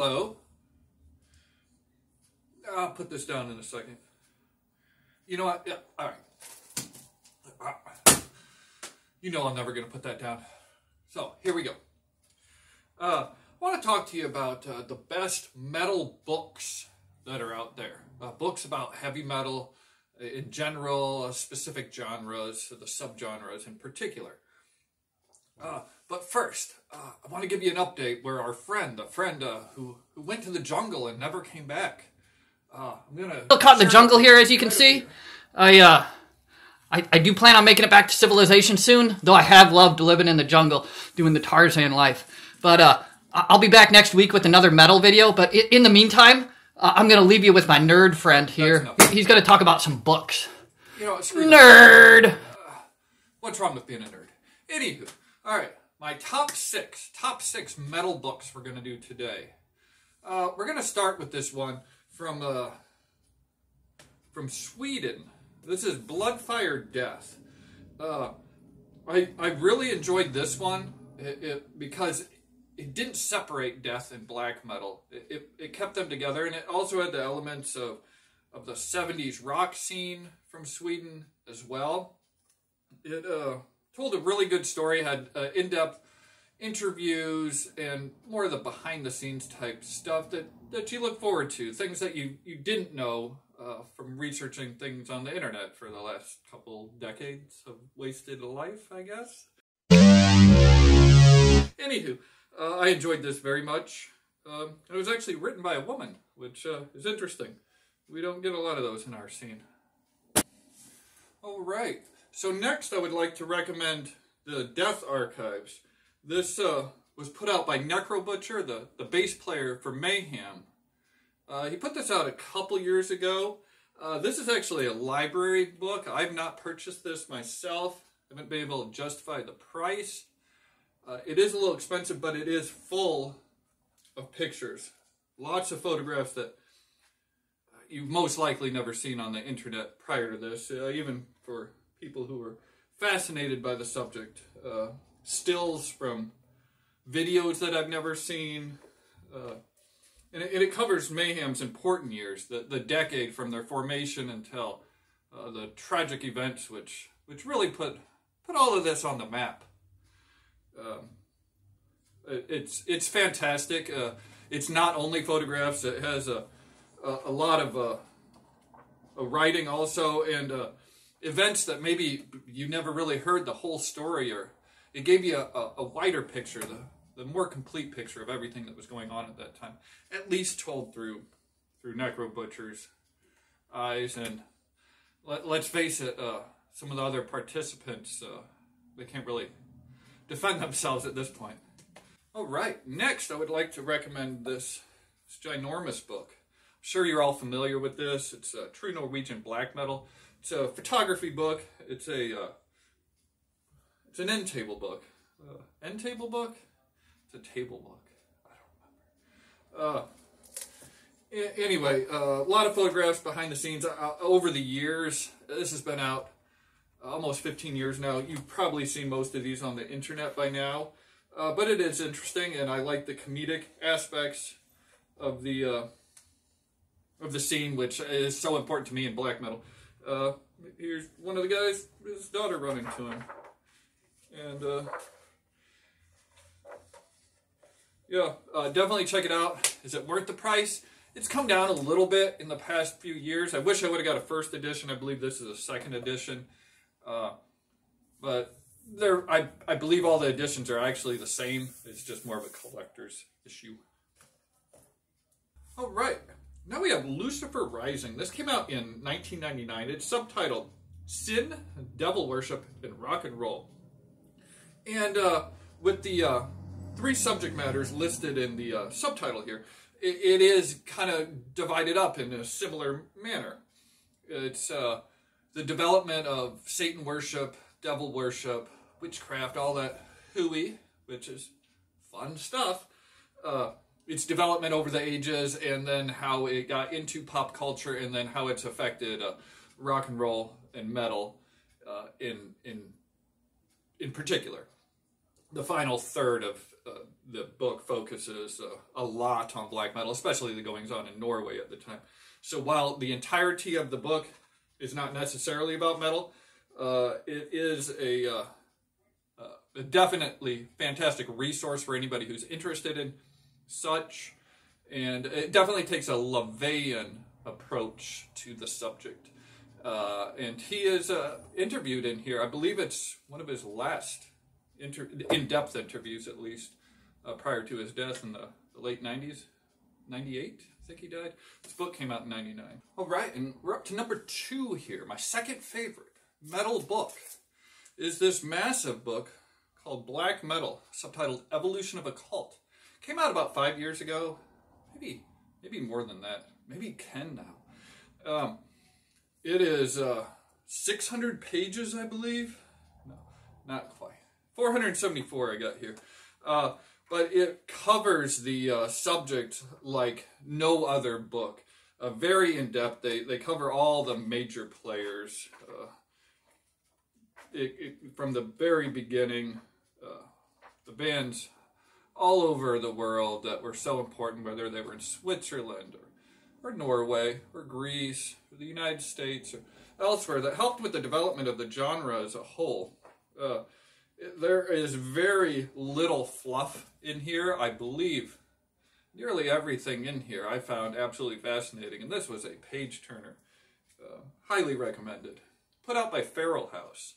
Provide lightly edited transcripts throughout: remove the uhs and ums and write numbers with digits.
Hello. I'll put this down in a second. You know what? Yeah, all right. You know I'm never going to put that down. So, here we go. I want to talk to you about the best metal books that are out there. Books about heavy metal in general, specific genres, the subgenres in particular. But first, I want to give you an update where our friend, who went to the jungle and never came back. I'm gonna Still caught in the jungle here, as you can see. I do plan on making it back to civilization soon, though I have loved living in the jungle, doing the Tarzan life. But I'll be back next week with another metal video. But in the meantime, I'm going to leave you with my nerd friend here. He's going to talk about some books. You know, nerd! What's wrong with being a nerd? Anywho, all right, my top six metal books we're going to do today. We're going to start with this one from Sweden. This is Blood, Fire, Death. I really enjoyed this one because it didn't separate death and black metal. It kept them together, and it also had the elements of the 70s rock scene from Sweden as well. It told a really good story, had in-depth interviews and more of the behind-the-scenes type stuff that you look forward to, things that you didn't know from researching things on the internet for the last couple decades of wasted life, I guess. Anywho, I enjoyed this very much. It was actually written by a woman, which is interesting. We don't get a lot of those in our scene. All right. So next I would like to recommend the Death Archives. This was put out by Necrobutcher, the bass player for Mayhem. He put this out a couple years ago. This is actually a library book. I've not purchased this myself. I haven't been able to justify the price. It is a little expensive, but it is full of pictures. Lots of photographs that you've most likely never seen on the internet prior to this, even for people who are fascinated by the subject. Stills from videos that I've never seen. And it covers Mayhem's important years, the decade from their formation until the tragic events which really put all of this on the map. It's fantastic. It's not only photographs. It has a lot of writing also, and events that maybe you never really heard the whole story, or it gave you a wider picture, the more complete picture of everything that was going on at that time, at least told through Necrobutcher's eyes. And let's face it, some of the other participants, they can't really defend themselves at this point. All right, next I would like to recommend this ginormous book. I'm sure you're all familiar with this. It's a true Norwegian black metal. It's a photography book. It's an end table book. End table book? It's a table book. I don't remember. Anyway, a lot of photographs behind the scenes. Over the years, this has been out almost 15 years now. You've probably seen most of these on the internet by now. But it is interesting, and I like the comedic aspects of the scene, which is so important to me in black metal. Here's one of the guys, his daughter running to him. And, yeah, definitely check it out. Is it worth the price? It's come down a little bit in the past few years. I wish I would have got a first edition. I believe this is a second edition. But I believe all the editions are actually the same. It's just more of a collector's issue. All right. Now we have Lucifer Rising. This came out in 1999. It's subtitled Sin, Devil Worship, and Rock and Roll. And with the three subject matters listed in the subtitle here, it is kind of divided up in a similar manner. It's the development of Satan worship, devil worship, witchcraft, all that hooey, which is fun stuff. Its development over the ages, and then how it got into pop culture, and then how it's affected rock and roll and metal in particular. The final third of the book focuses a lot on black metal, especially the goings on in Norway at the time. So while the entirety of the book is not necessarily about metal, it is a definitely fantastic resource for anybody who's interested in such, and it definitely takes a Levian approach to the subject. And he is interviewed in here. I believe it's one of his last in-depth interviews, at least, prior to his death in the late 90s. 98, I think he died. This book came out in 99. All right, and we're up to number 2 here. My second favorite metal book is this massive book called Black Metal, subtitled Evolution of a Cult. Came out about 5 years ago, maybe more than that, maybe 10 now. It is 600 pages, I believe. No, not quite. 474 I got here. But it covers the subject like no other book. Very in-depth. They cover all the major players. From the very beginning, the bands all over the world that were so important, whether they were in Switzerland or Norway or Greece or the United States or elsewhere, that helped with the development of the genre as a whole. There is very little fluff in here. I believe nearly everything in here I found absolutely fascinating, and this was a page-turner. Highly recommended. Put out by Feral House.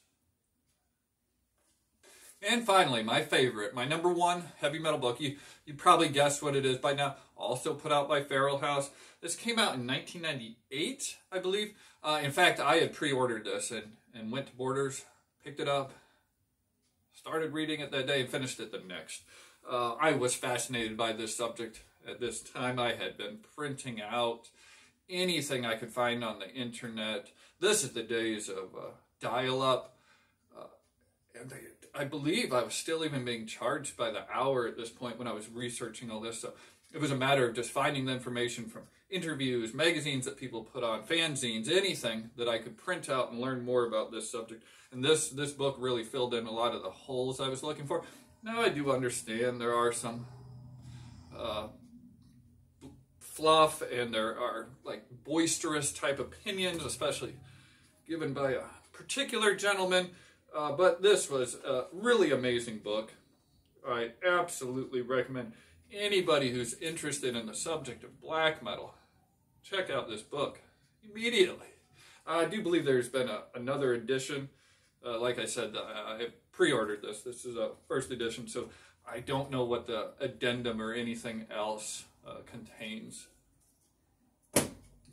And finally, my favorite, my number 1 heavy metal book. You probably guessed what it is by now. Also put out by Feral House. This came out in 1998, I believe. In fact, I had pre-ordered this and went to Borders, picked it up, started reading it that day, and finished it the next. I was fascinated by this subject at this time. I had been printing out anything I could find on the internet. This is the days of dial-up. And I believe I was still even being charged by the hour at this point when I was researching all this. So it was a matter of just finding the information from interviews, magazines that people put on, fanzines, anything that I could print out and learn more about this subject. And this book really filled in a lot of the holes I was looking for. Now I do understand there are some fluff, and there are like boisterous type opinions, especially given by a particular gentleman. But this was a really amazing book. I absolutely recommend anybody who's interested in the subject of black metal, check out this book immediately. I do believe there's been another edition. Like I said, I pre-ordered this. This is a first edition, so I don't know what the addendum or anything else contains.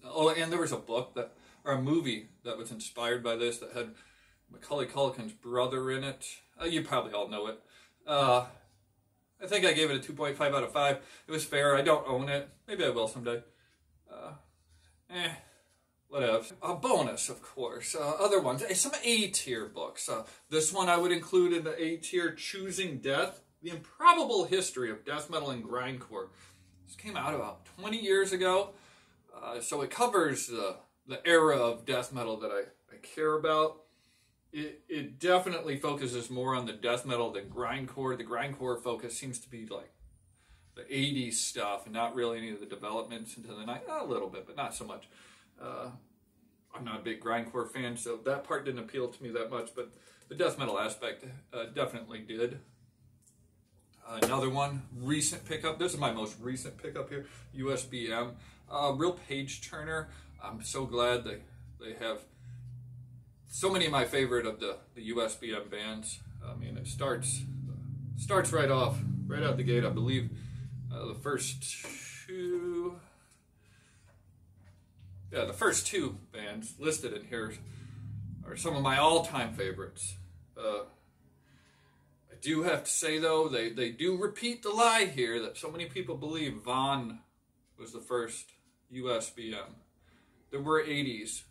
Oh, and there was a book or a movie that was inspired by this that had Macaulay Culkin's brother in it. You probably all know it. I think I gave it a 2.5 out of 5. It was fair. I don't own it. Maybe I will someday. Whatever. A bonus, of course. Other ones. Some A-tier books. This one I would include in the A-tier, Choosing Death, The Improbable History of Death Metal and Grindcore. This came out about 20 years ago. So it covers the era of death metal that I care about. It definitely focuses more on the death metal than grindcore. The grindcore focus seems to be like the 80s stuff and not really any of the developments into the 90s. A little bit, but not so much. I'm not a big grindcore fan, so that part didn't appeal to me that much, but the death metal aspect definitely did. Another one, recent pickup. This is my most recent pickup here, USBM. Real page turner. I'm so glad they have so many of my favorite of the USBM bands. I mean, it starts right out the gate. I believe the first two bands listed in here are some of my all-time favorites. I do have to say, though, they do repeat the lie here that so many people believe Von was the first USBM. There were 80s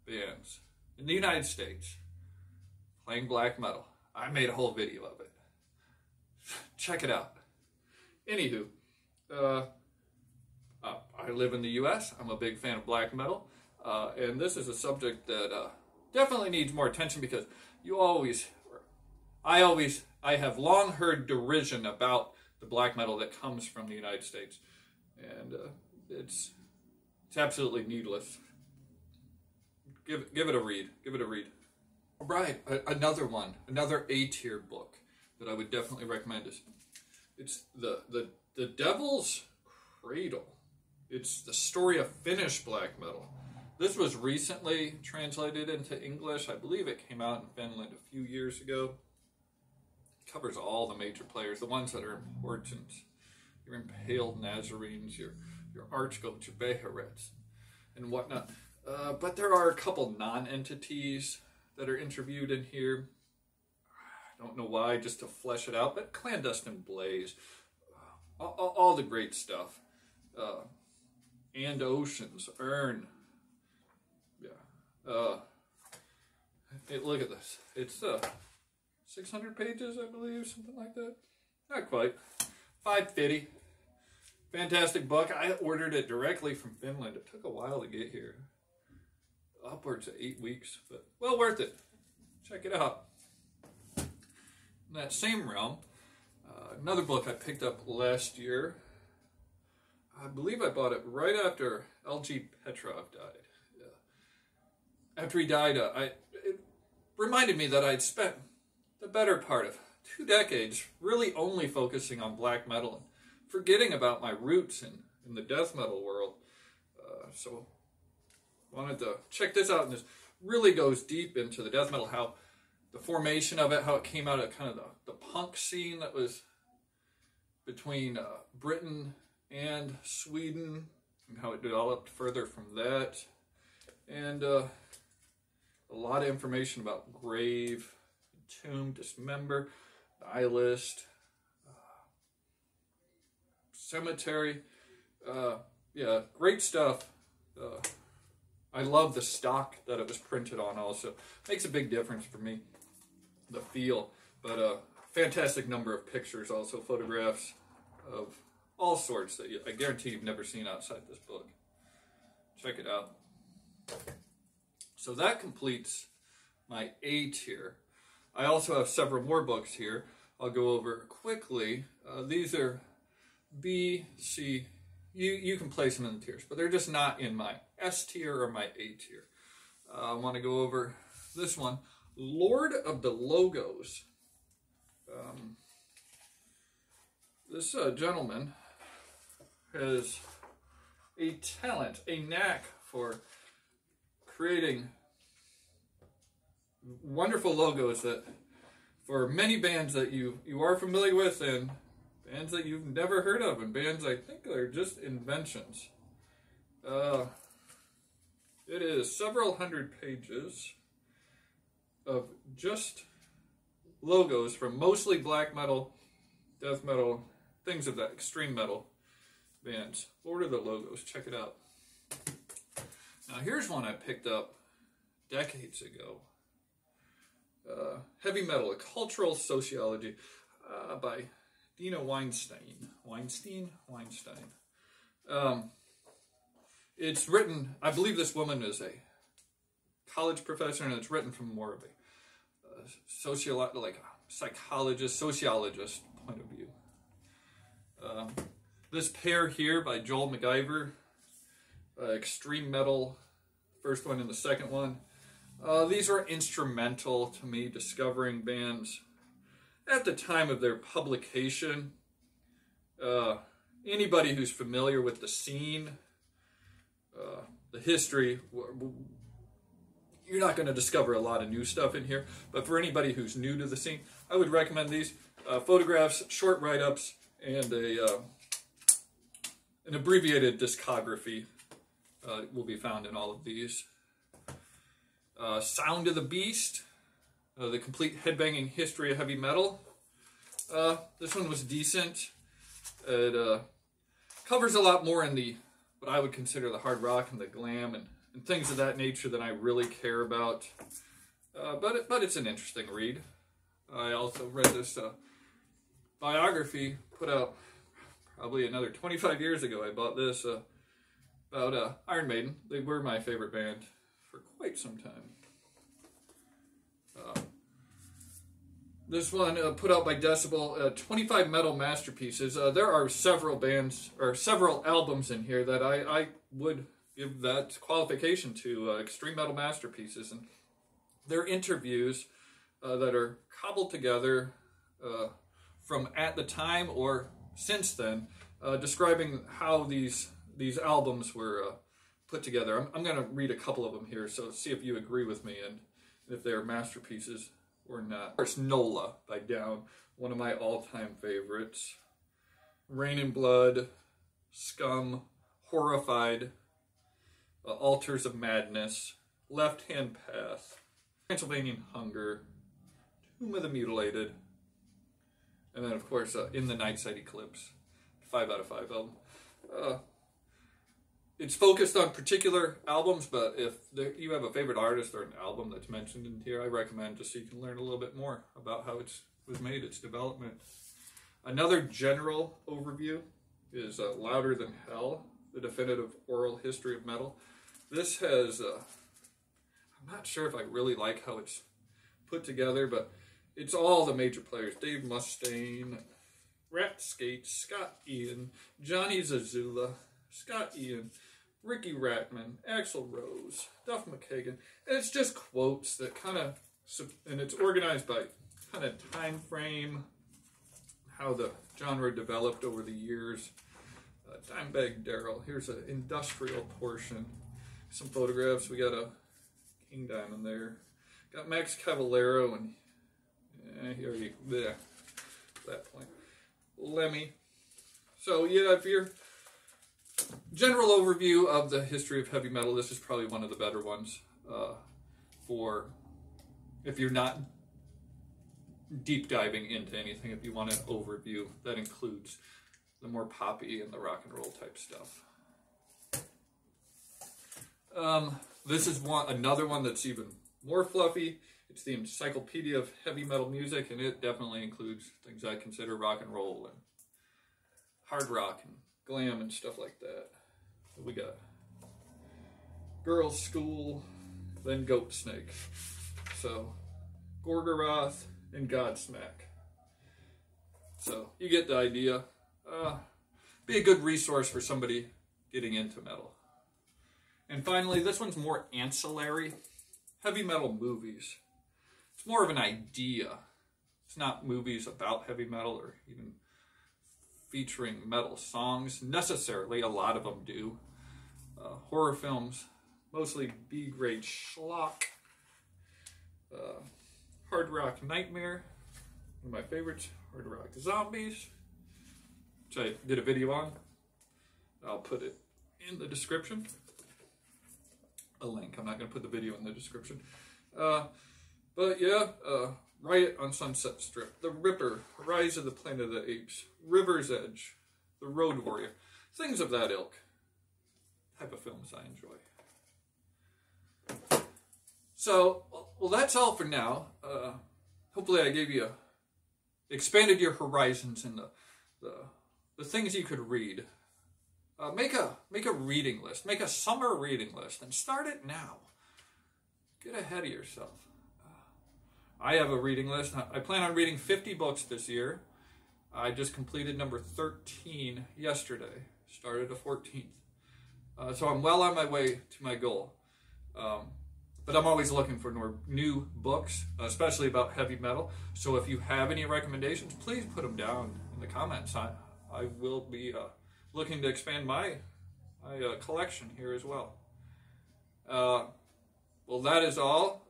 bands in the United States playing black metal. I made a whole video of it. Check it out. Anywho, I live in the U.S. I'm a big fan of black metal. And this is a subject that definitely needs more attention because I have long heard derision about the black metal that comes from the United States. And it's absolutely needless. Give it a read. Give it a read. All right, another one, another A-tier book that I would definitely recommend is it's the Devil's Cradle. It's the story of Finnish black metal. This was recently translated into English. I believe it came out in Finland a few years ago. It covers all the major players, the ones that are important. Your Impaled Nazarenes, your Archgoats, your Beharets, and whatnot. But there are a couple non-entities that are interviewed in here. I don't know why, just to flesh it out, but Clandestine Blaze, all the great stuff. And Oceans, Urn. Yeah. Hey, look at this. It's 600 pages, I believe, something like that. Not quite. $5.50. Fantastic book. I ordered it directly from Finland. It took a while to get here. Upwards of 8 weeks, but well worth it. Check it out. In that same realm, another book I picked up last year. I believe I bought it right after L.G. Petrov died. Yeah. After he died, it reminded me that I'd spent the better part of 2 decades really only focusing on black metal and forgetting about my roots in the death metal world. So wanted to check this out, and this really goes deep into the death metal, how the formation of it, how it came out of kind of the punk scene that was between Britain and Sweden, and how it developed further from that, and a lot of information about Grave, Tomb, Dismember, Nihilist, Cemetery. Yeah, great stuff. I love the stock that it was printed on also. Makes a big difference for me, the feel. But a fantastic number of pictures, also photographs of all sorts that I guarantee you've never seen outside this book. Check it out. So that completes my A tier. I also have several more books here. I'll go over quickly. These are B, C. You can place them in the tiers, but they're just not in my S tier or my A tier. I want to go over this one, Lord of the Logos. This gentleman has a talent, a knack for creating wonderful logos that for many bands that you are familiar with and bands that you've never heard of, and bands I think are just inventions. It is several hundred pages of just logos from mostly black metal, death metal, things of that, extreme metal bands. Lord of the Logos, check it out. Now here's one I picked up decades ago. Heavy Metal, A Cultural Sociology by Dina Weinstein. Weinstein? It's written, I believe this woman is a college professor, and it's written from more of a psychologist, sociologist point of view. This pair here by Joel McIver, Extreme Metal, first one and the second one. These were instrumental to me discovering bands at the time of their publication. Anybody who's familiar with the scene, the history, you're not going to discover a lot of new stuff in here, but for anybody who's new to the scene, I would recommend these. Photographs, short write-ups, and an abbreviated discography will be found in all of these. Sound of the Beast, the complete headbanging history of heavy metal. This one was decent. It covers a lot more in the what I would consider the hard rock and the glam and things of that nature that I really care about. But it's an interesting read. I also read this biography put out probably another 25 years ago. I bought this about Iron Maiden. They were my favorite band for quite some time. This one put out by Decibel, 25 metal masterpieces. There are several bands, or several albums in here that I would give that qualification to, extreme metal masterpieces. And they're interviews that are cobbled together from at the time or since then, describing how these albums were put together. I'm going to read a couple of them here, so see if you agree with me and if they're masterpieces or not. Of course, Nola by Down, one of my all-time favorites. Rain and Blood, Scum, Horrified, Altars of Madness, Left Hand Path, Transylvanian Hunger, Tomb of the Mutilated, and then, of course, In the Nightside Eclipse, 5 out of 5 album. It's focused on particular albums, but if you have a favorite artist or an album that's mentioned in here, I recommend just so you can learn a little bit more about how it was made, its development. Another general overview is Louder Than Hell, the definitive oral history of metal. This has, I'm not sure if I really like how it's put together, but it's all the major players. Dave Mustaine, Rat Skates, Scott Ian, Johnny Zazula, Scott Ian, Ricky Rackman, Axl Rose, Duff McKagan, and it's just quotes that kind of, and it's organized by kind of time frame, how the genre developed over the years. Dimebag Darrell, here's an industrial portion, some photographs. We got a King Diamond there, got Max Cavalera, and he already there at that point. Lemmy. So yeah, if you're general overview of the history of heavy metal, this is probably one of the better ones for if you're not deep diving into anything. If you want an overview that includes the more poppy and the rock and roll type stuff. This is another one that's even more fluffy. It's the Encyclopedia of Heavy Metal Music, and it definitely includes things I consider rock and roll and hard rock and glam and stuff like that. We got Girls' School, then Goat Snake. So, Gorgoroth and Godsmack. So, you get the idea. Be a good resource for somebody getting into metal. And finally, this one's more ancillary. Heavy metal movies. It's more of an idea. It's not movies about heavy metal or even featuring metal songs necessarily. A lot of them do. Horror films, mostly B-grade schlock. Hard Rock Nightmare, one of my favorites. Hard Rock Zombies, which I did a video on. I'll put it in the description. A link. I'm not going to put the video in the description. But yeah, Riot on Sunset Strip, The Ripper, Rise of the Planet of the Apes, River's Edge, The Road Warrior, things of that ilk. Type of films I enjoy. So, well, that's all for now. Hopefully I gave you, expanded your horizons in the things you could read. Make a reading list. Make a summer reading list and start it now. Get ahead of yourself. I have a reading list. I plan on reading 50 books this year. I just completed number 13 yesterday. Started a 14th. So I'm well on my way to my goal. But I'm always looking for new books, especially about heavy metal. So if you have any recommendations, please put them down in the comments. I will be looking to expand my collection here as well. Well, that is all.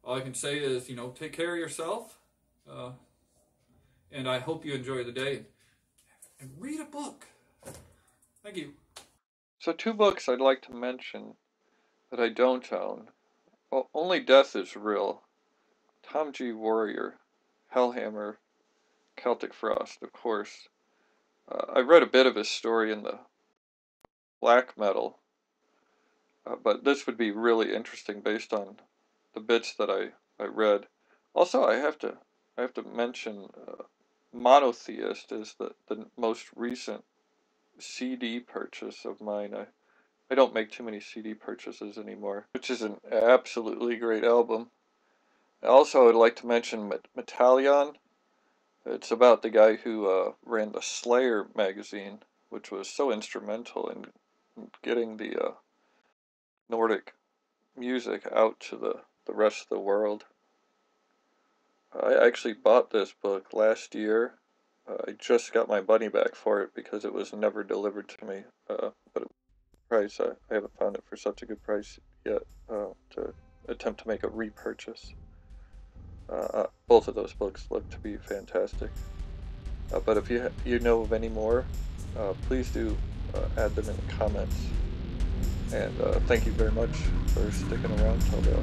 All I can say is, take care of yourself. And I hope you enjoy the day. And read a book. Thank you. So 2 books I'd like to mention that I don't own. Well, Only Death is Real. Tom G. Warrior. Hellhammer. Celtic Frost, of course. I read a bit of his story in the black metal. But this would be really interesting based on the bits that I read. Also, I have to mention Monotheist is the most recent CD purchase of mine. I don't make too many CD purchases anymore, which is an absolutely great album. Also, I'd like to mention Metalion. It's about the guy who ran the Slayer magazine, which was so instrumental in getting the Nordic music out to the rest of the world. I actually bought this book last year. I just got my money back for it because it was never delivered to me. But price, I haven't found it for such a good price yet to attempt to make a repurchase. Both of those books look to be fantastic. But if you know of any more, please do add them in the comments. And thank you very much for sticking around till the